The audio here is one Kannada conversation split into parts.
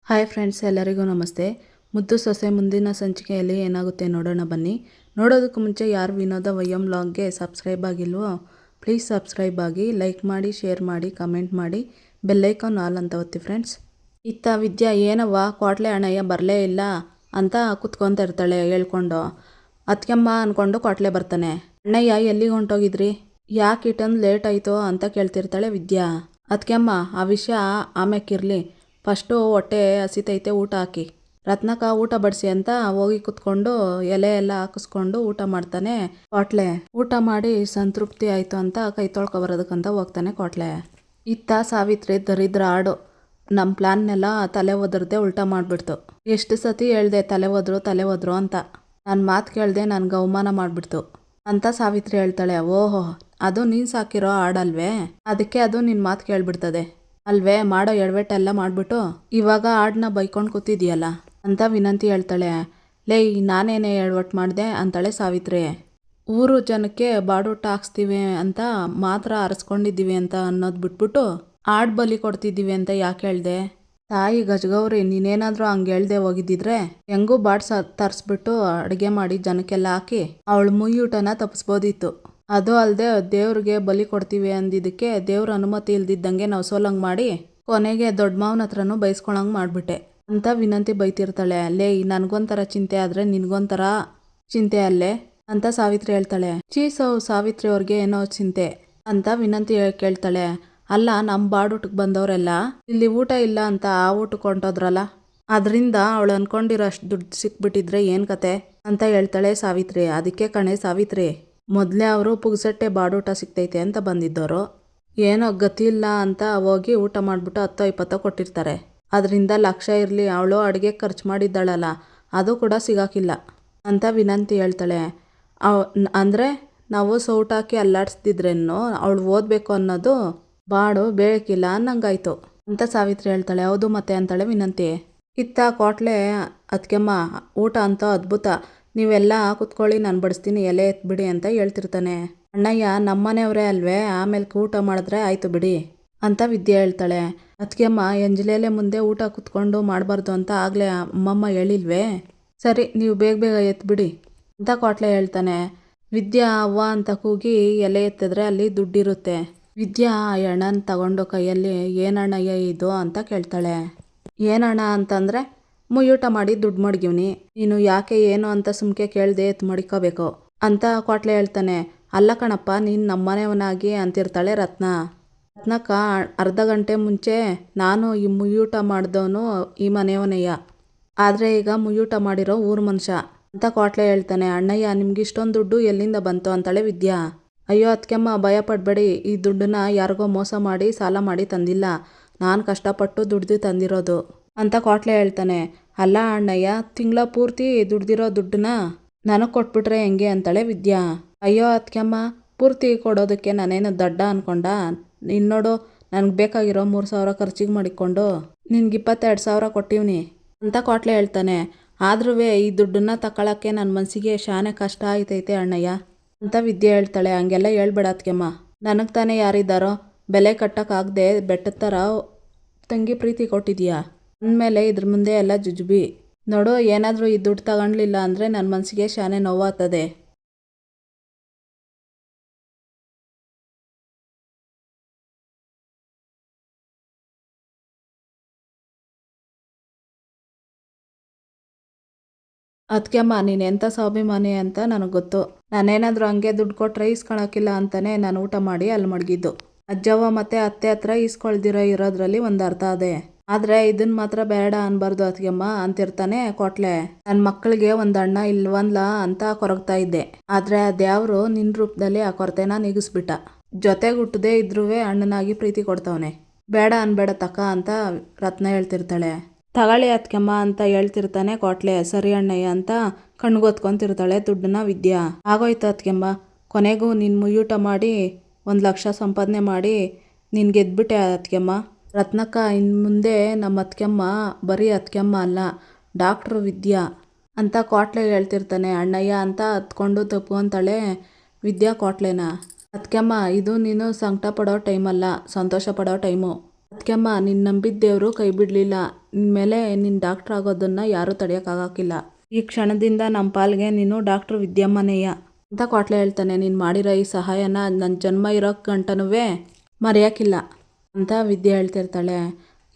ಹಾಯ್ ಫ್ರೆಂಡ್ಸ್, ಎಲ್ಲರಿಗೂ ನಮಸ್ತೆ. ಮುದ್ದು ಸೊಸೆ ಮುಂದಿನ ಸಂಚಿಕೆಯಲ್ಲಿ ಏನಾಗುತ್ತೆ ನೋಡೋಣ ಬನ್ನಿ. ನೋಡೋದಕ್ಕೂ ಮುಂಚೆ ಯಾರು ವಿನೋದ ವೈಎಂ ವ್ಲಾಗ್ಗೆ ಸಬ್ಸ್ಕ್ರೈಬ್ ಆಗಿಲ್ವೋ ಪ್ಲೀಸ್ ಸಬ್ಸ್ಕ್ರೈಬ್ ಆಗಿ, ಲೈಕ್ ಮಾಡಿ, ಶೇರ್ ಮಾಡಿ, ಕಮೆಂಟ್ ಮಾಡಿ, ಬೆಲ್ಲೈಕಾನ್ ಆಲ್ ಅಂತ ಒತ್ತಿ ಫ್ರೆಂಡ್ಸ್. ಇತ್ತ ವಿದ್ಯಾ ಏನವ್ವ ಕ್ವಾಟ್ಲೆ ಅಣ್ಣಯ್ಯ ಬರಲೇ ಇಲ್ಲ ಅಂತ ಕುತ್ಕೊತ ಇರ್ತಾಳೆ ಹೇಳ್ಕೊಂಡು. ಅತ್ಕಮ್ಮ ಅಂದ್ಕೊಂಡು ಕ್ವಾಟ್ಲೆ ಬರ್ತಾನೆ. ಅಣ್ಣಯ್ಯ ಎಲ್ಲಿಗೆ ಹೊಂಟೋಗಿದ್ರಿ, ಯಾಕೆ ಇಟ್ಟೊಂದು ಲೇಟ್ ಆಯಿತೋ ಅಂತ ಕೇಳ್ತಿರ್ತಾಳೆ ವಿದ್ಯಾ. ಅತ್ಕಮ್ಮ ಆ ವಿಷಯ ಆಮ್ಯಾಕಿರಲಿ, ಫಸ್ಟು ಹೊಟ್ಟೆ ಹಸಿತೈತೆ, ಊಟ ಹಾಕಿ. ರತ್ನಕ್ಕ ಊಟ ಬಡಿಸಿ ಅಂತ ಹೋಗಿ ಕುತ್ಕೊಂಡು ಎಲೆ ಎಲ್ಲ ಹಾಕಿಸ್ಕೊಂಡು ಊಟ ಮಾಡ್ತಾನೆ ಕ್ವಾಟ್ಲೆ. ಊಟ ಮಾಡಿ ಸಂತೃಪ್ತಿ ಆಯಿತು ಅಂತ ಕೈ ತೊಳ್ಕೊಬರೋದಕ್ಕಂತ ಹೋಗ್ತಾನೆ ಕ್ವಾಟ್ಲೆ. ಇತ್ತ ಸಾವಿತ್ರಿ ದರಿದ್ರ ಆಡು ನಮ್ಮ ಪ್ಲ್ಯಾನ್ನೆಲ್ಲ ತಲೆ ಒದರದೆ ಉಲ್ಟಾ ಮಾಡಿಬಿಡ್ತು. ಎಷ್ಟು ಸತಿ ಹೇಳ್ದೆ ತಲೆ ಒದ್ರು ಅಂತ, ನನ್ನ ಮಾತು ಕೇಳ್ದೆ ನನಗೆ ಅವಮಾನ ಮಾಡಿಬಿಡ್ತು ಅಂತ ಸಾವಿತ್ರಿ ಹೇಳ್ತಾಳೆ. ಓಹೋ, ಅದು ನೀನು ಸಾಕಿರೋ ಆಡಲ್ವೇ, ಅದಕ್ಕೆ ಅದು ನಿನ್ನ ಮಾತು ಕೇಳ್ಬಿಡ್ತದೆ ಅಲ್ವೇ, ಮಾಡೋ ಎಡವೆಟ್ಟೆಲ್ಲ ಮಾಡಿಬಿಟ್ಟು ಇವಾಗ ಆಡನ್ನ ಬೈಕೊಂಡು ಕೂತಿದ್ಯಲ್ಲ ಅಂತ ವಿನಂತಿ ಹೇಳ್ತಾಳೆ. ಲೇ, ನಾನೇನೇ ಎಡವಟ್ಟು ಮಾಡಿದೆ ಅಂತಾಳೆ ಸಾವಿತ್ರಿ. ಊರು ಜನಕ್ಕೆ ಬಾಡೂಟ ಹಾಕ್ಸ್ತೀವಿ ಅಂತ ಮಾತ್ರ ಅರಸ್ಕೊಂಡಿದ್ದೀವಿ ಅಂತ ಅನ್ನೋದು ಬಿಟ್ಬಿಟ್ಟು ಆಡ್ ಬಲಿ ಕೊಡ್ತಿದ್ದೀವಿ ಅಂತ ಯಾಕೆ ಹೇಳ್ದೆ? ತಾಯಿ ಗಜಗೌರಿ, ನೀನೇನಾದರೂ ಹಂಗೆ ಹೇಳ್ದೆ ಹೋಗಿದ್ದಿದ್ರೆ ಹೆಂಗೂ ತರಿಸ್ಬಿಟ್ಟು ಅಡುಗೆ ಮಾಡಿ ಜನಕ್ಕೆಲ್ಲ ಹಾಕಿ ಅವಳು ಮುಯ್ಯೂಟನ ತಪ್ಪಿಸ್ಬೋದಿತ್ತು. ಅದು ಅಲ್ಲದೆ ದೇವ್ರಿಗೆ ಬಲಿ ಕೊಡ್ತೀವಿ ಅಂದಿದ್ದಕ್ಕೆ ದೇವ್ರ ಅನುಮತಿ ಇಲ್ದಿದ್ದಂಗೆ ನಾವು ಸೋಲಂಗೆ ಮಾಡಿ ಕೊನೆಗೆ ದೊಡ್ಡ ಮಾವನ ಹತ್ರನೂ ಬೈಸ್ಕೊಳಂಗೆ ಮಾಡಿಬಿಟ್ಟೆ ಅಂತ ವಿನಂತಿ ಬೈತಿರ್ತಾಳೆ. ಲೇ, ನನಗೊಂಥರ ಚಿಂತೆ ಆದರೆ ನಿನಗೊಂಥರ ಚಿಂತೆ ಅಲ್ಲೇ ಅಂತ ಸಾವಿತ್ರಿ ಹೇಳ್ತಾಳೆ. ಸಾವಿತ್ರಿ ಅವ್ರಿಗೆ ಏನೋ ಚಿಂತೆ ಅಂತ ವಿನಂತಿ ಕೇಳ್ತಾಳೆ. ಅಲ್ಲ, ನಮ್ಮ ಬಾಡೂಟಕ್ಕೆ ಬಂದವರೆಲ್ಲ ಇಲ್ಲಿ ಊಟ ಇಲ್ಲ ಅಂತ ಆ ಊಟಕ್ಕೆ ಹೊಂಟೋದ್ರಲ್ಲ, ಅದರಿಂದ ಅವಳು ಅನ್ಕೊಂಡಿರೋ ಅಷ್ಟು ದುಡ್ಡು ಸಿಕ್ಬಿಟ್ಟಿದ್ರೆ ಏನು ಕತೆ ಅಂತ ಹೇಳ್ತಾಳೆ ಸಾವಿತ್ರಿ. ಅದಕ್ಕೆ ಕಣೆ ಸಾವಿತ್ರಿ, ಮೊದಲೇ ಅವರು ಪುಗ್ಸಟ್ಟೆ ಬಾಡೂಟ ಸಿಗ್ತೈತೆ ಅಂತ ಬಂದಿದ್ದವರು, ಏನೋ ಗತಿ ಇಲ್ಲ ಅಂತ ಹೋಗಿ ಊಟ ಮಾಡಿಬಿಟ್ಟು 10-20 ಕೊಟ್ಟಿರ್ತಾರೆ. ಅದರಿಂದ ಲಕ್ಷ ಇರಲಿ, ಅವಳು ಅಡುಗೆ ಖರ್ಚು ಮಾಡಿದ್ದಾಳಲ್ಲ ಅದು ಕೂಡ ಸಿಗಾಕಿಲ್ಲ ಅಂತ ವಿನಂತಿ ಹೇಳ್ತಾಳೆ. ಅಂದರೆ ನಾವು ಸೌಟಾಕಿ ಅಲ್ಲಾಡಿಸ್ತಿದ್ರೇನು ಅವಳು ಓದಬೇಕು ಅನ್ನೋದು ಬಾಡು ಬೇಕಿಲ್ಲ ಅನ್ನಂಗಾಯ್ತು ಅಂತ ಸಾವಿತ್ರಿ ಹೇಳ್ತಾಳೆ. ಹೌದು ಮತ್ತೆ ಅಂತಾಳೆ ವಿನಂತಿ. ಇತ್ತ ಕ್ವಾಟ್ಲೆ, ಅದ್ಕೆಮ್ಮ ಊಟ ಅಂತ ಅದ್ಭುತ, ನೀವೆಲ್ಲ ಕುತ್ಕೊಳ್ಳಿ, ನಾನು ಬಡಿಸ್ತೀನಿ, ಎಲೆ ಎತ್ಬಿಡಿ ಅಂತ ಹೇಳ್ತಿರ್ತಾನೆ. ಅಣ್ಣಯ್ಯ ನಮ್ಮನೆಯವರೇ ಅಲ್ವೇ, ಆಮೇಲೆ ಊಟ ಮಾಡಿದ್ರೆ ಆಯಿತು ಬಿಡಿ ಅಂತ ವಿದ್ಯೆ ಹೇಳ್ತಾಳೆ. ಅದ್ಕೆಮ್ಮ ಎಂಜಲೇಲೆ ಮುಂದೆ ಊಟ ಕುತ್ಕೊಂಡು ಮಾಡಬಾರ್ದು ಅಂತ ಆಗಲೇ ಅಮ್ಮಮ್ಮ ಹೇಳಿಲ್ವೇ, ಸರಿ ನೀವು ಬೇಗ ಎತ್ಬಿಡಿ ಅಂತ ಕ್ವಾಟ್ಲೆ ಹೇಳ್ತಾನೆ. ವಿದ್ಯಾ ಅವ್ವ ಅಂತ ಕೂಗಿ ಎಲೆ ಎತ್ತಿದ್ರೆ ಅಲ್ಲಿ ದುಡ್ಡಿರುತ್ತೆ. ವಿದ್ಯಾ ಆ ಎಣ್ಣನ ತಗೊಂಡು ಕೈಯಲ್ಲಿ, ಏನಣ್ಣಯ್ಯ ಇದು ಅಂತ ಕೇಳ್ತಾಳೆ. ಏನಣ್ಣ ಅಂತಂದರೆ, ಮುಯ್ಯೂಟ ಮಾಡಿ ದುಡ್ಡು ಮಡಗಿವ್ನಿ, ನೀನು ಯಾಕೆ ಏನು ಅಂತ ಸುಮ್ಕೆ ಕೇಳ್ದೆ ಎತ್ತು ಮಡಿಕೋಬೇಕು ಅಂತ ಕ್ವಾಟ್ಲೆ ಹೇಳ್ತಾನೆ. ಅಲ್ಲ ಕಣಪ್ಪ, ನೀನು ನಮ್ಮನೆಯವನಾಗಿ ಅಂತಿರ್ತಾಳೆ ರತ್ನಕ್ಕ. ಅರ್ಧ ಗಂಟೆ ಮುಂಚೆ ನಾನು ಈ ಮುಯ್ಯೂಟ ಮಾಡಿದವನು ಈ ಮನೆಯವನಯ್ಯ, ಆದರೆ ಈಗ ಮುಯ್ಯೂಟ ಮಾಡಿರೋ ಊರು ಮನುಷ್ಯ ಅಂತ ಕ್ವಾಟ್ಲೆ ಹೇಳ್ತಾನೆ. ಅಣ್ಣಯ್ಯ, ನಿಮ್ಗಿಷ್ಟೊಂದು ದುಡ್ಡು ಎಲ್ಲಿಂದ ಬಂತು ಅಂತಾಳೆ ವಿದ್ಯಾ. ಅಯ್ಯೋ ಅತ್ಕೆಮ್ಮ, ಭಯ ಪಡಬೇಡಿ, ಈ ದುಡ್ಡನ್ನ ಯಾರಿಗೋ ಮೋಸ ಮಾಡಿ ಸಾಲ ಮಾಡಿ ತಂದಿಲ್ಲ, ನಾನು ಕಷ್ಟಪಟ್ಟು ದುಡ್ದು ತಂದಿರೋದು ಅಂತ ಕ್ವಾಟ್ಲೆ ಹೇಳ್ತಾನೆ. ಅಲ್ಲ ಅಣ್ಣಯ್ಯ, ತಿಂಗಳ ಪೂರ್ತಿ ದುಡ್ದಿರೋ ದುಡ್ಡನ್ನ ನನಗೆ ಕೊಟ್ಬಿಟ್ರೆ ಹೆಂಗೆ ಅಂತಾಳೆ ವಿದ್ಯಾ. ಅಯ್ಯೋ ಅತ್ಕೆಮ್ಮ, ಪೂರ್ತಿ ಕೊಡೋದಕ್ಕೆ ನಾನೇನು ದಡ್ಡ ಅನ್ಕೊಂಡ, ಇನ್ನೋಡು ನನಗೆ ಬೇಕಾಗಿರೋ 3,000 ಖರ್ಚಿಗೆ ಮಾಡಿಕೊಂಡು ನಿನ್ಗೆ 22,000 ಕೊಟ್ಟಿವ್ನಿ ಅಂತ ಕ್ವಾಟ್ಲೆ ಹೇಳ್ತಾನೆ. ಆದ್ರೂ ಈ ದುಡ್ಡನ್ನ ತಗೊಳಕ್ಕೆ ನನ್ನ ಮನಸ್ಸಿಗೆ ಶಾನೆ ಕಷ್ಟ ಆಯ್ತೈತೆ ಅಣ್ಣಯ್ಯ ಅಂತ ವಿದ್ಯೆ ಹೇಳ್ತಾಳೆ. ಹಂಗೆಲ್ಲ ಹೇಳ್ಬೇಡ ಅತ್ಕೆಮ್ಮ, ನನಗೆ ತಾನೇ ಯಾರಿದ್ದಾರೋ, ಬೆಲೆ ಕಟ್ಟೋಕ್ಕಾಗದೆ ಬೆಟ್ಟದ ಥರ ತಂಗಿ ಪ್ರೀತಿ ಕೊಟ್ಟಿದ್ಯಾ ಅಂದಮೇಲೆ ಇದ್ರ ಮುಂದೆ ಎಲ್ಲ ಜುಜುಬಿ ನೋಡು. ಏನಾದರೂ ಈ ದುಡ್ಡು ತಗೊಳ್ಲಿಲ್ಲ ಅಂದರೆ ನನ್ನ ಮನಸ್ಸಿಗೆ ಶಾನೆ ನೋವಾಗ್ತದೆ. ಅದ್ಕೆಮ್ಮ, ನೀನು ಎಂಥ ಸ್ವಾಭಿಮಾನಿ ಅಂತ ನನಗೆ ಗೊತ್ತು. ನಾನೇನಾದರೂ ಹಂಗೆ ದುಡ್ಡು ಕೊಟ್ಟರೆ ಇಸ್ಕೊಳಕ್ಕಿಲ್ಲ ಅಂತಲೇ ನಾನು ಊಟ ಮಾಡಿ ಅಲ್ಲಿ ಮಡಗಿದ್ದು. ಅಜ್ಜವ್ವ ಮತ್ತು ಅತ್ತೆ ಹತ್ರ ಇರೋದ್ರಲ್ಲಿ ಒಂದು ಅರ್ಥ ಅದೇ, ಆದರೆ ಇದನ್ನು ಮಾತ್ರ ಬೇಡ ಅನ್ಬಾರ್ದು ಅತ್ಗೆಮ್ಮ ಅಂತಿರ್ತಾನೆ ಕ್ವಾಟ್ಲೆ. ನನ್ನ ಮಕ್ಕಳಿಗೆ ಒಂದು ಅಣ್ಣ ಇಲ್ವಲ್ಲ ಅಂತ ಕೊರಗ್ತಾ ಇದ್ದೆ, ಆದರೆ ಅದ್ಯಾವರು ನಿನ್ನ ರೂಪದಲ್ಲಿ ಆ ಕೊರತೆನ ನೀಗಿಸ್ಬಿಟ್ಟ. ಜೊತೆಗೆ ಹುಟ್ಟದೇ ಇದ್ರೂ ಅಣ್ಣನಾಗಿ ಪ್ರೀತಿ ಕೊಡ್ತವನೆ, ಬೇಡ ಅನ್ಬೇಡ ತಕ್ಕ ಅಂತ ರತ್ನ ಹೇಳ್ತಿರ್ತಾಳೆ. ತಗೊಳ್ಳಿ ಅತ್ಕೆಮ್ಮ ಅಂತ ಹೇಳ್ತಿರ್ತಾನೆ ಕ್ವಾಟ್ಲೆ. ಸರಿ ಅಣ್ಣಯ್ಯ ಅಂತ ಕಣ್ಗೊತ್ಕೊಂತಿರ್ತಾಳೆ ದುಡ್ಡನ್ನ ವಿದ್ಯಾ. ಆಗೋಯ್ತು ಅತ್ಕೆಮ್ಮ, ಕೊನೆಗೂ ನೀನು ಮುಯ್ಯೂಟ ಮಾಡಿ 1 ಲಕ್ಷ ಸಂಪಾದನೆ ಮಾಡಿ ನೀನು ಗೆದ್ಬಿಟ್ಟೆ ಅತ್ಕೆಮ್ಮ. ರತ್ನಕ್ಕ, ಇನ್ನು ಮುಂದೆ ನಮ್ಮ ಅತ್ಕೆಮ್ಮ ಬರೀ ಅತ್ಕೆಮ್ಮ ಅಲ್ಲ, ಡಾಕ್ಟ್ರು ವಿದ್ಯಾ ಅಂತ ಕ್ವಾಟ್ಲೆ ಹೇಳ್ತಿರ್ತಾನೆ. ಅಣ್ಣಯ್ಯ ಅಂತ ಹತ್ಕೊಂಡು ತಪ್ಕೊಂತಾಳೆ ವಿದ್ಯಾ ಕ್ವಾಟ್ಲೆನ. ಅತ್ಕೆಮ್ಮ, ಇದು ನೀನು ಸಂಕಟ ಪಡೋ ಟೈಮಲ್ಲ, ಸಂತೋಷ ಪಡೋ ಟೈಮು. ಅತ್ಕೆಮ್ಮ, ನೀನು ನಂಬಿದ್ದ ದೇವರು ಕೈ ಬಿಡಲಿಲ್ಲ, ಇನ್ಮೇಲೆ ನೀನು ಡಾಕ್ಟ್ರ್ ಆಗೋದನ್ನು ಯಾರೂ ತಡೆಯೋಕ್ಕಾಗಕ್ಕಿಲ್ಲ. ಈ ಕ್ಷಣದಿಂದ ನಮ್ಮ ಪಾಲ್ಗೆ ನೀನು ಡಾಕ್ಟ್ರು ವಿದ್ಯಮ್ಮನೇಯ ಅಂತ ಕ್ವಾಟ್ಲೆ ಹೇಳ್ತಾನೆ. ನೀನು ಮಾಡಿರೋ ಈ ಸಹಾಯನ ನನ್ನ ಜನ್ಮ ಇರೋ ಗಂಟನೂ ಮರೆಯೋಕ್ಕಿಲ್ಲ ಅಂತ ವಿದ್ಯೆ ಹೇಳ್ತಿರ್ತಾಳೆ.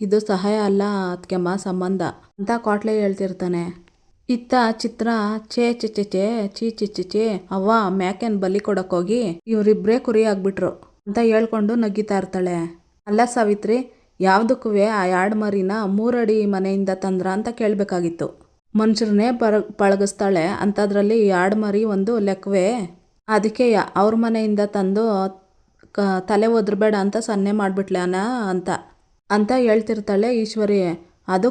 ಇದು ಸಹಾಯ ಅಲ್ಲ ಅದಕ್ಕೆಮ್ಮ ಸಂಬಂಧ ಅಂತ ಕ್ವಾಟ್ಲೆ ಹೇಳ್ತಿರ್ತಾನೆ. ಇತ್ತ ಚಿತ್ರ ಚೇ ಚೆ ಚೆ ಚೇ ಚೀ ಚಿ ಚಿ ಚಿ ಅವ್ವ ಮ್ಯಾಕೆನ್ ಬಲಿ ಕೊಡೋಕ್ಕೋಗಿ ಇವರಿಬ್ಬರೇ ಕುರಿ ಆಗ್ಬಿಟ್ರು ಅಂತ ಹೇಳ್ಕೊಂಡು ನಗ್ಗಿತಾ ಇರ್ತಾಳೆ. ಅಲ್ಲ ಸಾವಿತ್ರಿ, ಯಾವುದಕ್ಕೂ ಆ ಎರಡು ಮರಿನ 3 ಅಡಿ ಮನೆಯಿಂದ ತಂದ್ರ ಅಂತ ಕೇಳಬೇಕಾಗಿತ್ತು. ಮನುಷ್ಯರನ್ನೇ ಪಳಗಿಸ್ತಾಳೆ ಅಂಥದ್ರಲ್ಲಿ 2 ಮರಿ ಒಂದು ಲೆಕ್ಕವೇ? ಅದಕ್ಕೆ ಅವ್ರ ಮನೆಯಿಂದ ತಂದು ತಲೆ ಒದ್ರಬೇಡ ಅಂತ ಸನ್ನೆ ಮಾಡಿಬಿಟ್ಲೆ ಅಂತ ಹೇಳ್ತಿರ್ತಾಳೆ ಈಶ್ವರಿ. ಅದು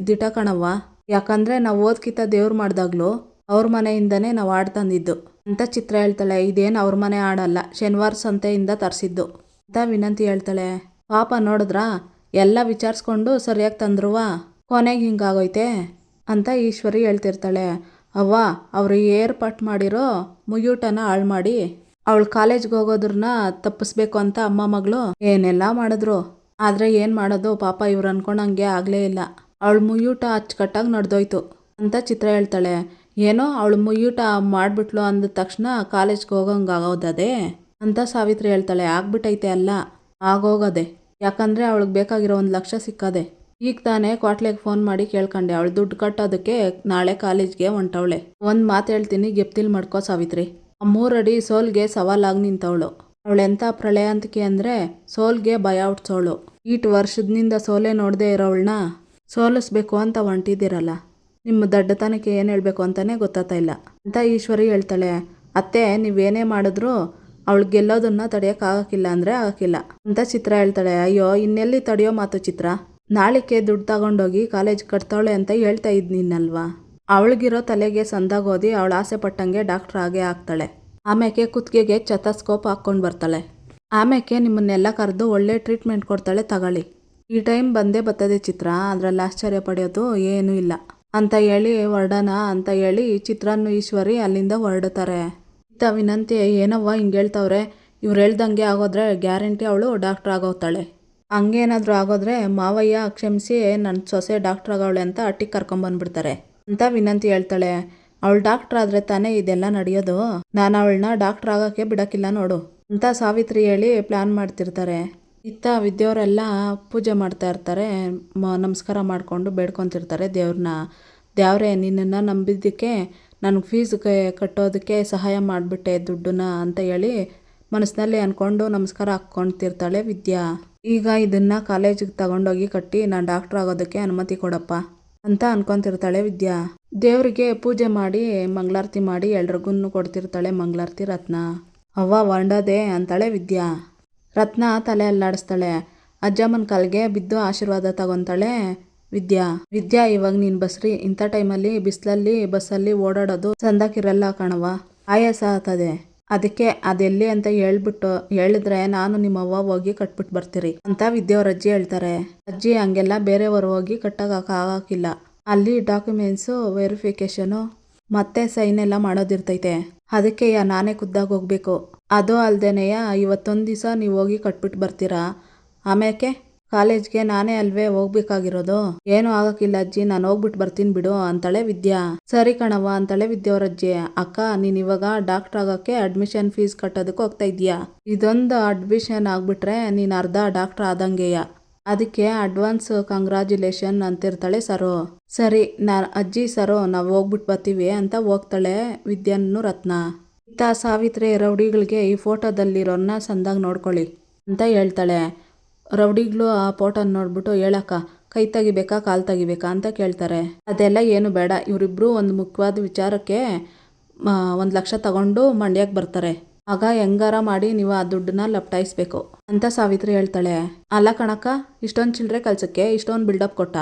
ದಿಟ ಕಣವ್ವ, ಯಾಕಂದರೆ ನಾವು ಓದ್ಕಿತ ದೇವ್ರು ಮಾಡಿದಾಗ್ಲೂ ಅವ್ರ ಮನೆಯಿಂದನೇ ನಾವು ಆಡ್ ತಂದಿದ್ದು ಅಂತ ಚಿತ್ರ ಹೇಳ್ತಾಳೆ. ಇದೇನು ಅವ್ರ ಮನೆ ಆಡಲ್ಲ, ಶನಿವಾರ ಸಂತೆಯಿಂದ ತರಿಸಿದ್ದು ಅಂತ ವಿನಂತಿ ಹೇಳ್ತಾಳೆ. ಪಾಪ ನೋಡಿದ್ರಾ, ಎಲ್ಲ ವಿಚಾರಿಸ್ಕೊಂಡು ಸರಿಯಾಗಿ ತಂದ್ರುವ ಕೊನೆಗೆ ಹಿಂಗಾಗೋಯ್ತೆ ಅಂತ ಈಶ್ವರಿ ಹೇಳ್ತಿರ್ತಾಳೆ. ಅವ್ವ ಅವರು ಏರ್ಪಾಟ್ ಮಾಡಿರೋ ಮುಯ್ಯೂಟನ ಹಾಳು ಮಾಡಿ ಅವಳು ಕಾಲೇಜ್ಗೆ ಹೋಗೋದ್ರನ್ನ ತಪ್ಪಿಸ್ಬೇಕು ಅಂತ ಅಮ್ಮ ಮಗಳು ಏನೆಲ್ಲ ಮಾಡಿದ್ರು. ಆದರೆ ಏನು ಮಾಡೋದು, ಪಾಪ ಇವ್ರು ಅನ್ಕೊಂಡಂಗೆ ಆಗಲೇ ಇಲ್ಲ. ಅವಳು ಮುಯ್ಯೂಟ ಅಚ್ಚುಕಟ್ಟಾಗಿ ನಡೆದೋಯ್ತು ಅಂತ ಚಿತ್ರ ಹೇಳ್ತಾಳೆ. ಏನೋ ಅವಳು ಮುಯ್ಯೂಟ ಮಾಡಿಬಿಟ್ಲು ಅಂದ ತಕ್ಷಣ ಕಾಲೇಜ್ಗೆ ಹೋಗಂಗಾಗೋದದೇ ಅಂತ ಸಾವಿತ್ರಿ ಹೇಳ್ತಾಳೆ. ಆಗ್ಬಿಟ್ಟೈತೆ ಅಲ್ಲ, ಆಗೋಗದೆ. ಯಾಕಂದರೆ ಅವಳಿಗೆ ಬೇಕಾಗಿರೋ 1 ಲಕ್ಷ ಸಿಕ್ಕದೆ. ಈಗ ತಾನೇ ಕ್ವಾಟ್ಲೆಗೆ ಫೋನ್ ಮಾಡಿ ಕೇಳ್ಕೊಂಡೆ, ಅವಳು ದುಡ್ಡು ಕಟ್ಟೋದಕ್ಕೆ ನಾಳೆ ಕಾಲೇಜ್ಗೆ ಹೊಂಟವಳೆ. ಒಂದು ಮಾತು ಹೇಳ್ತೀನಿ, ಗೆಪ್ತಿಲ್ ಮಾಡ್ಕೋ ಸಾವಿತ್ರಿ. ಆ 3 ಅಡಿ ಸೋಲ್ಗೆ ಸವಾಲಾಗಿ ನಿಂತವಳು. ಅವಳೆಂಥ ಪ್ರಳಯಾಂತಿಕೆ ಅಂದರೆ ಸೋಲ್ಗೆ ಭಯ ಹುಟ್ಸೋಳು. ಈಟ್ ವರ್ಷದಿಂದ ಸೋಲೆ ನೋಡದೆ ಇರೋವಳನ್ನ ಸೋಲಿಸ್ಬೇಕು ಅಂತ ಹೊಂಟಿದ್ದೀರಲ್ಲ, ನಿಮ್ಮ ದಡ್ಡತನಕ್ಕೆ ಏನು ಹೇಳಬೇಕು ಅಂತಲೇ ಗೊತ್ತಾಗ್ತಾ ಇಲ್ಲ ಅಂತ ಈಶ್ವರಿ ಹೇಳ್ತಾಳೆ. ಅತ್ತೆ, ನೀವೇನೇ ಮಾಡಿದ್ರು ಅವಳು ಗೆಲ್ಲೋದನ್ನ ತಡೆಯೋಕ್ಕಾಗಕ್ಕಿಲ್ಲ ಅಂದರೆ ಆಗಕ್ಕಿಲ್ಲ ಅಂತ ಚಿತ್ರ ಹೇಳ್ತಾಳೆ. ಅಯ್ಯೋ, ಇನ್ನೆಲ್ಲಿ ತಡೆಯೋ ಮಾತು ಚಿತ್ರ. ನಾಳಿಕೆ ದುಡ್ಡು ತಗೊಂಡೋಗಿ ಕಾಲೇಜ್ ಕಟ್ತಾವಳೆ ಅಂತ ಹೇಳ್ತಾ ಇದ್ನಲ್ವಾ. ಅವಳಿಗಿರೋ ತಲೆಗೆ ಸಂದಾಗ ಓದಿ ಅವಳು ಆಸೆ ಪಟ್ಟಂಗೆ ಡಾಕ್ಟ್ರ್ ಆಗೇ ಆಗ್ತಾಳೆ. ಆಮೇಲೆ ಕುತ್ತಿಗೆಗೆ ಚತಸ್ಕೋಪ್ ಹಾಕ್ಕೊಂಡು ಬರ್ತಾಳೆ. ಆಮೇಲೆ ನಿಮ್ಮನ್ನೆಲ್ಲ ಕರೆದು ಒಳ್ಳೆ ಟ್ರೀಟ್ಮೆಂಟ್ ಕೊಡ್ತಾಳೆ, ತಗೊಳ್ಳಿ. ಈ ಟೈಮ್ ಬಂದೇ ಬರ್ತದೆ ಚಿತ್ರ, ಅದರಲ್ಲಿ ಆಶ್ಚರ್ಯ ಪಡೆಯೋದು ಏನೂ ಇಲ್ಲ ಅಂತ ಹೇಳಿ ಹೊರಡೋಣ ಅಂತ ಹೇಳಿ ಚಿತ್ರನ್ನು ಈಶ್ವರಿ ಅಲ್ಲಿಂದ ಹೊರಡ್ತಾರೆ. ಇತ್ತ ವಿನಂತಿ, ಏನವ್ವ ಹಿಂಗೆ ಹೇಳ್ತವ್ರೆ, ಇವ್ರು ಹೇಳ್ದಂಗೆ ಆಗೋದ್ರೆ ಗ್ಯಾರಂಟಿ ಅವಳು ಡಾಕ್ಟ್ರ್ ಆಗೋಗ್ತಾಳೆ. ಹಂಗೇನಾದರೂ ಆಗೋದ್ರೆ ಮಾವಯ್ಯ ಕ್ಷಮಿಸಿ ನನ್ನ ಸೊಸೆ ಡಾಕ್ಟ್ರ್ ಆಗೋವಳೆ ಅಂತ ಅಟ್ಟಿಗೆ ಕರ್ಕೊಂಬಂದ್ಬಿಡ್ತಾರೆ ಅಂತ ವಿನಂತಿ ಹೇಳ್ತಾಳೆ. ಅವಳು ಡಾಕ್ಟ್ರ್ ಆದರೆ ತಾನೇ ಇದೆಲ್ಲ ನಡೆಯೋದು. ನಾನು ಅವಳನ್ನ ಡಾಕ್ಟ್ರ್ ಆಗೋಕ್ಕೆ ಬಿಡೋಕ್ಕಿಲ್ಲ ನೋಡು ಅಂತ ಸಾವಿತ್ರಿ ಹೇಳಿ ಪ್ಲ್ಯಾನ್ ಮಾಡ್ತಿರ್ತಾರೆ. ಇತ್ತ ವಿದ್ಯೆಯವರೆಲ್ಲ ಪೂಜೆ ಮಾಡ್ತಾ ಇರ್ತಾರೆ, ನಮಸ್ಕಾರ ಮಾಡಿಕೊಂಡು ಬೇಡ್ಕೊತಿರ್ತಾರೆ ದೇವ್ರನ್ನ. ದೇವ್ರೇ, ನಿನ್ನನ್ನು ನಂಬಿದ್ದಕ್ಕೆ ನನಗೆ ಫೀಸ್ ಕಟ್ಟೋದಕ್ಕೆ ಸಹಾಯ ಮಾಡಿಬಿಟ್ಟೆ ದುಡ್ಡನ್ನ ಅಂತ ಹೇಳಿ ಮನಸ್ಸಿನಲ್ಲಿ ಅಂದ್ಕೊಂಡು ನಮಸ್ಕಾರ ಹಾಕ್ಕೊಳ್ತಿರ್ತಾಳೆ ವಿದ್ಯಾ. ಈಗ ಇದನ್ನು ಕಾಲೇಜಿಗೆ ತಗೊಂಡೋಗಿ ಕಟ್ಟಿ ನಾನು ಡಾಕ್ಟ್ರ್ ಆಗೋದಕ್ಕೆ ಅನುಮತಿ ಕೊಡಪ್ಪ ಅಂತ ಅನ್ಕೊತಿರ್ತಾಳೆ ವಿದ್ಯಾ. ದೇವರಿಗೆ ಪೂಜೆ ಮಾಡಿ ಮಂಗಳಾರತಿ ಮಾಡಿ ಎಲ್ರಿಗೂ ಕೊಡ್ತಿರ್ತಾಳೆ ಮಂಗಳಾರತಿ. ರತ್ನ, ಅವ್ವ ಹೊರಡೋದೆ ಅಂತಾಳೆ ವಿದ್ಯಾ. ರತ್ನ ತಲೆ ಅಲ್ಲಾಡಿಸ್ತಾಳೆ. ಅಜ್ಜಮ್ಮನ ಕಾಲಿಗೆ ಬಿದ್ದು ಆಶೀರ್ವಾದ ತಗೊತಾಳೆ ವಿದ್ಯಾ. ಇವಾಗ ನೀನು ಬಸ್ರಿ, ಇಂಥ ಟೈಮಲ್ಲಿ ಬಿಸಿಲಲ್ಲಿ ಬಸ್ಸಲ್ಲಿ ಓಡಾಡೋದು ಸಂದಾಕಿರಲ್ಲ ಕಣವ, ಆಯಾಸ ಆಗ್ತದೆ. ಅದಕ್ಕೆ ಅದೆಲ್ಲಿ ಅಂತ ಹೇಳಿದ್ರೆ ನಾನು ನಿಮ್ಮವ್ವ ಹೋಗಿ ಕಟ್ಬಿಟ್ಟು ಬರ್ತೀರಿ ಅಂತ ವಿದ್ಯೆಯವ್ರ ಅಜ್ಜಿ ಹೇಳ್ತಾರೆ. ಅಜ್ಜಿ, ಹಂಗೆಲ್ಲ ಬೇರೆಯವರು ಹೋಗಿ ಕಟ್ಟೋಕ್ಕಾಗಕ್ಕಿಲ್ಲ, ಅಲ್ಲಿ ಡಾಕ್ಯುಮೆಂಟ್ಸು ವೆರಿಫಿಕೇಷನು ಮತ್ತೆ ಸೈನ್ ಎಲ್ಲ ಮಾಡೋದಿರ್ತೈತೆ. ಅದಕ್ಕೆ ನಾನೇ ಖುದ್ದಾಗಿ ಹೋಗ್ಬೇಕು. ಅದು ಅಲ್ದೇನೆಯ ಇವತ್ತೊಂದು ದಿವಸ ನೀವು ಹೋಗಿ ಕಟ್ಬಿಟ್ಟು ಬರ್ತೀರಾ, ಆಮೇಲೆ ಕಾಲೇಜ್ಗೆ ನಾನೇ ಅಲ್ವೇ ಹೋಗ್ಬೇಕಾಗಿರೋದು. ಏನೂ ಆಗೋಕ್ಕಿಲ್ಲ ಅಜ್ಜಿ, ನಾನು ಹೋಗ್ಬಿಟ್ಟು ಬರ್ತೀನಿ ಬಿಡು ಅಂತಾಳೆ ವಿದ್ಯಾ. ಸರಿ ಕಣವ್ವ ಅಂತಾಳೆ ವಿದ್ಯೆಯವ್ರ ಅಜ್ಜಿ. ಅಕ್ಕ, ನೀನು ಇವಾಗ ಡಾಕ್ಟ್ರ್ ಆಗೋಕ್ಕೆ ಅಡ್ಮಿಷನ್ ಫೀಸ್ ಕಟ್ಟೋದಕ್ಕೆ ಹೋಗ್ತಾ ಇದೀಯಾ. ಇದೊಂದು ಅಡ್ಮಿಷನ್ ಆಗಿಬಿಟ್ರೆ ನೀನು ಅರ್ಧ ಡಾಕ್ಟ್ರ್ ಆದಂಗೆಯ. ಅದಕ್ಕೆ ಅಡ್ವಾನ್ಸ್ ಕಂಗ್ರ್ಯಾಚುಲೇಷನ್ ಅಂತಿರ್ತಾಳೆ ಸರು. ಸರಿ ಅಜ್ಜಿ ಸರು, ನಾವು ಹೋಗ್ಬಿಟ್ಟು ಬರ್ತೀವಿ ಅಂತ ಹೋಗ್ತಾಳೆ ವಿದ್ಯಾನು ರತ್ನ. ಇತ್ತ ಸಾವಿತ್ರಿ ರೌಡಿಗಳಿಗೆ ಈ ಫೋಟೋದಲ್ಲಿರೋನ್ನ ಸಂದಾಗ ನೋಡ್ಕೊಳ್ಳಿ ಅಂತ ಹೇಳ್ತಾಳೆ. ರೌಡಿಗಳು ಆ ಫೋಟೋನ ನೋಡ್ಬಿಟ್ಟು, ಹೇಳಕ್ಕ ಕೈ ತೆಗಿಬೇಕಾ ಕಾಲು ತೆಗಿಬೇಕಾ ಅಂತ ಕೇಳ್ತಾರೆ. ಅದೆಲ್ಲ ಏನು ಬೇಡ, ಇವರಿಬ್ಬರು ಒಂದು ಮುಖ್ಯವಾದ ವಿಚಾರಕ್ಕೆ 1 ಲಕ್ಷ ತಗೊಂಡು ಮಂಡ್ಯಕ್ಕೆ ಬರ್ತಾರೆ. ಆಗ ಹೆಂಗಾರ ಮಾಡಿ ನೀವು ಆ ದುಡ್ಡನ್ನ ಲಪ್ಟಾಯಿಸ್ಬೇಕು ಅಂತ ಸಾವಿತ್ರಿ ಹೇಳ್ತಾಳೆ. ಅಲ್ಲ ಕಣಕ್ಕ, ಇಷ್ಟೊಂದು ಚಿಲ್ಲರೆ ಕೆಲಸಕ್ಕೆ ಇಷ್ಟೊಂದು ಬಿಲ್ಡಪ್ ಕೊಟ್ಟ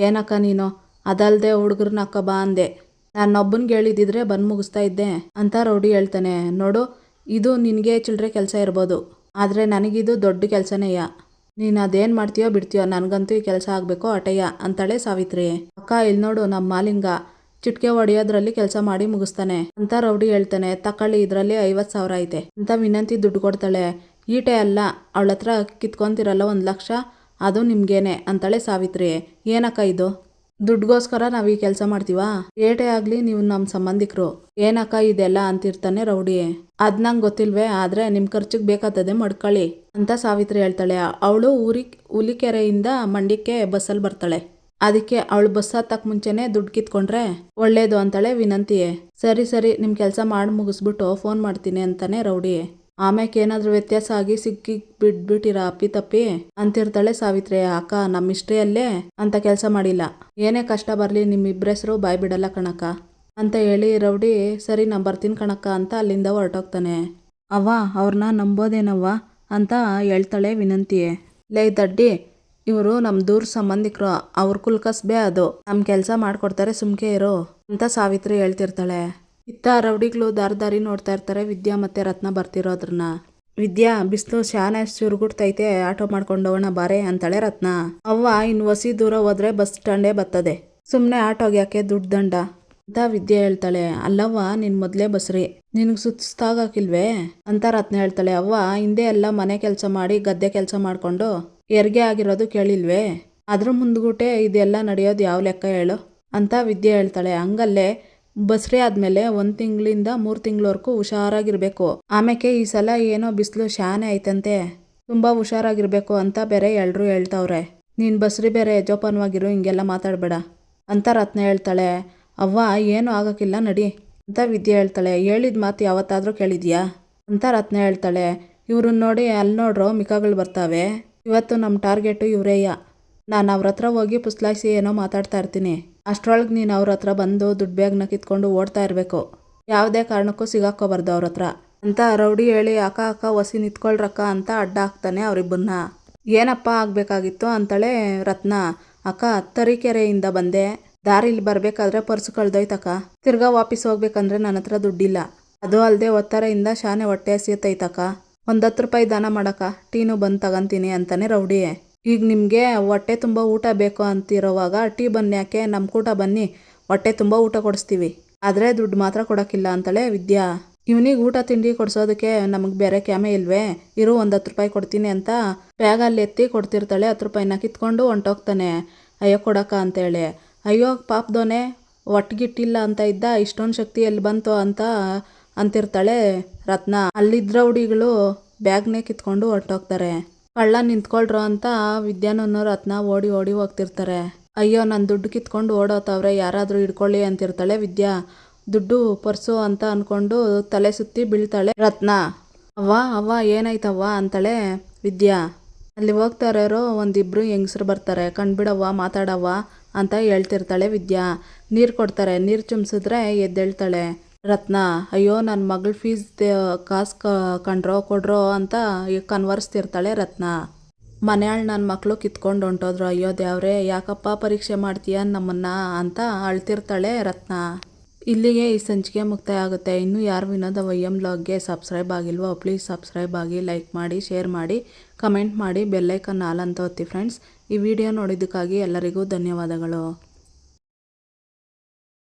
ಏನಕ್ಕ ನೀನು? ಅದಲ್ಲದೆ ಹುಡುಗರನ್ನ ಅಕ್ಕ ಬಾ ಅಂದೆ, ನಾನೊಬ್ಬನಿಗೆ ಹೇಳಿದಿದ್ರೆ ಬಂದು ಮುಗಿಸ್ತಾ ಇದ್ದೆ ಅಂತ ರೌಡಿ ಹೇಳ್ತಾನೆ. ನೋಡು, ಇದು ನಿನಗೆ ಚಿಲ್ಲರೆ ಕೆಲಸ ಇರ್ಬೋದು, ಆದರೆ ನನಗಿದು ದೊಡ್ಡ ಕೆಲಸನೇಯ. ನೀನು ಅದೇನು ಮಾಡ್ತೀಯೋ ಬಿಡ್ತೀಯೋ, ನನಗಂತೂ ಈ ಕೆಲಸ ಆಗಬೇಕು ಅಟಯ್ಯ ಅಂತಾಳೆ ಸಾವಿತ್ರಿ. ಅಕ್ಕ, ಇಲ್ಲಿ ನೋಡು, ನಮ್ಮ ಮಾಲಿಂಗ ಚಿಟ್ಕೆ ಹೊಡೆಯೋದ್ರಲ್ಲಿ ಕೆಲಸ ಮಾಡಿ ಮುಗಿಸ್ತಾನೆ ಅಂತ ರೌಡಿ ಹೇಳ್ತಾನೆ. ತಕೊಳ್ಳಿ, ಇದರಲ್ಲಿ 50,000 ಐತೆ ಅಂತ ವಿನಂತಿ ದುಡ್ಡು ಕೊಡ್ತಾಳೆ. ಈಟೆ ಅಲ್ಲ, ಅವಳ ಹತ್ರ ಕಿತ್ಕೊಂತಿರಲ್ಲ 1 ಲಕ್ಷ, ಅದು ನಿಮ್ಗೇನೆ ಅಂತಾಳೆ ಸಾವಿತ್ರಿ. ಏನಕ್ಕ ಇದು? ದುಡ್ಗೋಸ್ಕರ ನಾವು ಈ ಕೆಲಸ ಮಾಡ್ತೀವಾ? ಏಟೇ ಆಗ್ಲಿ ನೀವು ನಮ್ಮ ಸಂಬಂಧಿಕರು. ಏನಕ್ಕ ಇದೆಲ್ಲ ಅಂತಿರ್ತಾನೆ ರೌಡಿ. ಅದ್ ನಂಗೆ ಗೊತ್ತಿಲ್ವೇ, ಆದ್ರೆ ನಿಮ್ ಖರ್ಚಿಗೆ ಬೇಕಾದದೆ ಮಡ್ಕೊಳ್ಳಿ ಅಂತ ಸಾವಿತ್ರಿ ಹೇಳ್ತಾಳೆ. ಅವಳು ಹುಲಿಕೆರೆಯಿಂದ ಮಂಡ್ಯಕ್ಕೆ ಬಸ್ಸಲ್ಲಿ ಬರ್ತಾಳೆ. ಅದಕ್ಕೆ ಅವಳು ಬಸ್ ಹತ್ತಕ್ ಮುಂಚೆನೆ ದುಡ್ಡು ಕಿತ್ಕೊಂಡ್ರೆ ಒಳ್ಳೇದು ಅಂತಾಳೆ ವಿನಂತಿಯೇ. ಸರಿ ಸರಿ ನಿಮ್ ಕೆಲಸ ಮಾಡಿ ಮುಗಿಸ್ಬಿಟ್ಟು ಫೋನ್ ಮಾಡ್ತೀನಿ ಅಂತಾನೆ ರೌಡಿ. ಆಮ್ಯಾಕೆ ಏನಾದ್ರೂ ವ್ಯತ್ಯಾಸ ಆಗಿ ಸಿಕ್ಕಿ ಬಿಟ್ಬಿಟ್ಟಿರ ಅಪ್ಪಿ ತಪ್ಪಿ ಅಂತಿರ್ತಾಳೆ ಸಾವಿತ್ರಿ. ಅಕ್ಕ ನಮ್ಮ ಹಿಸ್ಟ್ರಿಯಲ್ಲೇ ಅಂತ ಕೆಲಸ ಮಾಡಿಲ್ಲ, ಏನೇ ಕಷ್ಟ ಬರ್ಲಿ ನಿಮ್ಮಿಬ್ಬರ ಹೆಸರು ಬಾಯ್ ಬಿಡಲ್ಲ ಕಣಕ್ಕ ಅಂತ ಹೇಳಿ ರೌಡಿ ಸರಿ ನಾ ಬರ್ತೀನಿ ಕಣಕ್ಕ ಅಂತ ಅಲ್ಲಿಂದ ಹೊರಟೋಗ್ತಾನೆ. ಅವ್ವ ಅವ್ರನ್ನ ನಂಬೋದೇನವ್ವ ಅಂತ ಹೇಳ್ತಾಳೆ ವಿನಂತಿಯೇ. ಲೇ ದಡ್ಡಿ, ಇವರು ನಮ್ಮ ದೂರ ಸಂಬಂಧಿಕರು, ಅವ್ರ ಕುಲ್ಕಸ್ಬೇ ಅದು, ನಮ್ಮ ಕೆಲಸ ಮಾಡ್ಕೊಡ್ತಾರೆ ಸುಮ್ಕೆ ಇರು ಅಂತ ಸಾವಿತ್ರಿ ಹೇಳ್ತಿರ್ತಾಳೆ. ಇತ್ತ ರೌಡಿಗಳು ದಾರಿ ನೋಡ್ತಾ ಇರ್ತಾರೆ ವಿದ್ಯಾ ಮತ್ತೆ ರತ್ನ ಬರ್ತಿರೋದ್ರನ್ನ. ವಿದ್ಯಾ, ಬಿಸಿಲು ಶಾನೆ ಸುರುಗುಡ್ತೈತೆ, ಆಟೋ ಮಾಡ್ಕೊಂಡು ಹೋಗೋಣ ಬಾರೆ ಅಂತಾಳೆ ರತ್ನ. ಅವ್ವ ಇನ್ನು ವಸಿ ದೂರ ಹೋದ್ರೆ ಬಸ್ ಸ್ಟ್ಯಾಂಡೇ ಬರ್ತದೆ, ಸುಮ್ಮನೆ ಆಟೋಗೆ ಯಾಕೆ ದುಡ್ಡು ದಂಡ ಅಂತ ವಿದ್ಯಾ ಹೇಳ್ತಾಳೆ. ಅಲ್ಲವ್ವ ನಿನ್ ಮೊದಲೇ ಬಸ್ರಿ, ನಿನಗೆ ಸುಸ್ತಾಗಕ್ಕಿಲ್ವೇ ಅಂತ ರತ್ನ ಹೇಳ್ತಾಳೆ. ಅವ್ವ ಹಿಂದೆ ಎಲ್ಲ ಮನೆ ಕೆಲಸ ಮಾಡಿ ಗದ್ದೆ ಕೆಲಸ ಮಾಡ್ಕೊಂಡು ಹೆರಿಗೆ ಆಗಿರೋದು ಕೇಳಿಲ್ವೇ, ಅದ್ರ ಮುಂದ್ಗುಟೆ ಇದೆಲ್ಲ ನಡೆಯೋದು ಯಾವ ಲೆಕ್ಕ ಹೇಳು ಅಂತ ವಿದ್ಯೆ ಹೇಳ್ತಾಳೆ. ಹಂಗಲ್ಲೇ ಬಸ್ರಿ ಆದ್ಮೇಲೆ 1 ತಿಂಗಳಿಂದ 3 ತಿಂಗಳವರೆಗೂ ಹುಷಾರಾಗಿರ್ಬೇಕು. ಆಮೇಲೆ ಈ ಸಲ ಏನೋ ಬಿಸಿಲು ಶಾನೆ ಐತಂತೆ, ತುಂಬಾ ಹುಷಾರಾಗಿರ್ಬೇಕು ಅಂತ ಬೇರೆ ಎಲ್ರು ಹೇಳ್ತಾವ್ರೆ. ನೀನ್ ಬಸ್ರಿ ಬೇರೆ ಜೋಪಾನವಾಗಿರು, ಹಿಂಗೆಲ್ಲ ಮಾತಾಡ್ಬೇಡ ಅಂತ ರತ್ನ ಹೇಳ್ತಾಳೆ. ಅವ್ವ ಏನು ಆಗಕ್ಕಿಲ್ಲ ನಡಿ ಅಂತ ವಿದ್ಯೆ ಹೇಳ್ತಾಳೆ. ಹೇಳಿದ ಮಾತು ಯಾವತ್ತಾದ್ರೂ ಕೇಳಿದ್ಯಾ ಅಂತ ರತ್ನ ಹೇಳ್ತಾಳೆ. ಇವ್ರನ್ನ ನೋಡಿ ಅಲ್ಲಿ ನೋಡ್ರೋ ಮಿಕ್ಕಗಳು ಬರ್ತಾವೆ, ಇವತ್ತು ನಮ್ಮ ಟಾರ್ಗೆಟು ಇವರೇಯ. ನಾನು ಅವ್ರ ಹತ್ರ ಹೋಗಿ ಪುಸ್ಲಾಯಿಸಿ ಏನೋ ಮಾತಾಡ್ತಾ ಇರ್ತೀನಿ, ಅಷ್ಟ್ರೊಳಗೆ ನೀನು ಅವ್ರ ಹತ್ರ ಬಂದು ದುಡ್ಡು ಬ್ಯಾಗ್ನ ಕಿತ್ಕೊಂಡು ಓಡ್ತಾ ಇರಬೇಕು, ಯಾವುದೇ ಕಾರಣಕ್ಕೂ ಸಿಗಾಕೋಬಾರ್ದು ಅವ್ರ ಹತ್ರ ಅಂತ ರೌಡಿ ಹೇಳಿ ಅಕ್ಕ ಅಕ್ಕ ಒಸಿ ನಿಂತ್ಕೊಳ್ರಕ್ಕ ಅಂತ ಅಡ್ಡ ಹಾಕ್ತಾನೆ ಅವರಿಬ್ಬರನ್ನ. ಏನಪ್ಪ ಆಗಬೇಕಾಗಿತ್ತು ಅಂತಾಳೆ ರತ್ನ. ಅಕ್ಕ ತರೀಕೆರೆಯಿಂದ ಬಂದೆ, ದಾರಿಲಿ ಬರಬೇಕಾದ್ರೆ ಪರ್ಸು ಕಳ್ದೋಯ್ತಕ್ಕ, ತಿರ್ಗಾ ವಾಪಸ್ ಹೋಗ್ಬೇಕಂದ್ರೆ ನನ್ನ ಹತ್ರ ದುಡ್ಡಿಲ್ಲ, ಅದು ಅಲ್ಲದೆ ಒತ್ತರೆಯಿಂದ ಶಾನೆ ಹೊಟ್ಟೆ ಹಸಿಯತೈತಕ್ಕ, ಒಂದು 10 ರೂಪಾಯಿ ದಾನ ಮಾಡಕ್ಕ, ಟೀನು ಬಂದು ತಗೊಂತೀನಿ ಅಂತಾನೆ ರೌಡಿ. ಈಗ ನಿಮಗೆ ಹೊಟ್ಟೆ ತುಂಬ ಊಟ ಬೇಕು ಅಂತಿರೋವಾಗ ಟೀ ಬನ್ನಿ ಯಾಕೆ, ನಮ್ಮ ಕೂಟ ಬನ್ನಿ, ಹೊಟ್ಟೆ ತುಂಬ ಊಟ ಕೊಡಿಸ್ತೀವಿ, ಆದರೆ ದುಡ್ಡು ಮಾತ್ರ ಕೊಡೋಕ್ಕಿಲ್ಲ ಅಂತಾಳೆ ವಿದ್ಯಾ. ಇವನಿಗೆ ಊಟ ತಿಂಡಿ ಕೊಡಿಸೋದಕ್ಕೆ ನಮಗೆ ಬೇರೆ ಕ್ಯಾಮೆ ಇಲ್ವೇ, ಇರು ಒಂದು 10 ರೂಪಾಯಿ ಕೊಡ್ತೀನಿ ಅಂತ ಬ್ಯಾಗಲ್ಲಿ ಎತ್ತಿ ಕೊಡ್ತಿರ್ತಾಳೆ. 10 ರೂಪಾಯಿನ ಕಿತ್ಕೊಂಡು ಹೊಂಟೋಗ್ತಾನೆ. ಅಯ್ಯೋ ಕೊಡಕ್ಕ ಅಂತೇಳಿ. ಅಯ್ಯೋ ಪಾಪದೋನೆ ಒಟ್ಟಿಗಿಟ್ಟಿಲ್ಲ ಅಂತ ಇದ್ದ, ಇಷ್ಟೊಂದು ಶಕ್ತಿ ಎಲ್ಲಿ ಬಂತು ಅಂತ ಅಂತಿರ್ತಾಳೆ ರತ್ನ. ಅಲ್ಲಿದ್ದ ರೌಡಿಗಳು ಬ್ಯಾಗ್ನೇ ಕಿತ್ಕೊಂಡು ಹೊರಟೋಗ್ತಾರೆ. ಕಳ್ಳ ನಿಂತ್ಕೊಳ್ರು ಅಂತ ವಿದ್ಯಾನನ್ನು ರತ್ನ ಓಡಿ ಹೋಗ್ತಿರ್ತಾರೆ. ಅಯ್ಯೋ ನನ್ನ ದುಡ್ಡು ಕಿತ್ಕೊಂಡು ಓಡೋತವ್ರೆ, ಯಾರಾದರೂ ಹಿಡ್ಕೊಳ್ಳಿ ಅಂತಿರ್ತಾಳೆ ವಿದ್ಯಾ. ದುಡ್ಡು ಪರ್ಸು ಅಂತ ಅನ್ಕೊಂಡು ತಲೆ ಸುತ್ತಿ ಬೀಳ್ತಾಳೆ ರತ್ನ. ಅವ್ವ ಏನಾಯ್ತವ್ವ ಅಂತಾಳೆ ವಿದ್ಯಾ. ಅಲ್ಲಿ ಹೋಗ್ತಾ ಇರೋರು ಒಂದಿಬ್ರು ಹೆಂಗಸರು ಬರ್ತಾರೆ. ಕಣ್ಬಿಡವ್ವ ಮಾತಾಡವ್ವ ಅಂತ ಹೇಳ್ತಿರ್ತಾಳೆ ವಿದ್ಯಾ. ನೀರು ಕೊಡ್ತಾರೆ, ನೀರು ಚುಮ್ಸಿದ್ರೆ ಎದ್ದೇಳ್ತಾಳೆ ರತ್ನ. ಅಯ್ಯೋ ನನ್ನ ಮಗಳ ಫೀಸ್ ಕಾಸು ಕೊಡ್ರೋ ಅಂತ ಕನ್ವರ್ಸ್ತಿರ್ತಾಳೆ ರತ್ನ. ಮನೆಯಾಳು ನನ್ನ ಮಕ್ಕಳು ಕಿತ್ಕೊಂಡು ಹೊಂಟೋದ್ರು, ಅಯ್ಯೋ ದೇವ್ರೆ ಯಾಕಪ್ಪ ಪರೀಕ್ಷೆ ಮಾಡ್ತೀಯ ನಮ್ಮನ್ನ ಅಂತ ಅಳ್ತಿರ್ತಾಳೆ ರತ್ನ. ಇಲ್ಲಿಗೆ ಈ ಸಂಚಿಕೆ ಮುಕ್ತಾಯ ಆಗುತ್ತೆ. ಇನ್ನೂ ಯಾರು ವಿನೋದ ವೈಎಂ ಬ್ಲಾಗ್ಗೆ ಸಬ್ಸ್ಕ್ರೈಬ್ ಆಗಿಲ್ವೋ ಪ್ಲೀಸ್ ಸಬ್ಸ್ಕ್ರೈಬ್ ಆಗಿ, ಲೈಕ್ ಮಾಡಿ, ಶೇರ್ ಮಾಡಿ, ಕಮೆಂಟ್ ಮಾಡಿ, ಬೆಲ್ಲೈಕನ್ ಆಲ್ ಅಂತ ಒತ್ತಿ ಫ್ರೆಂಡ್ಸ್. ಈ ವಿಡಿಯೋ ನೋಡಿದ್ದಕ್ಕಾಗಿ ಎಲ್ಲರಿಗೂ ಧನ್ಯವಾದಗಳು.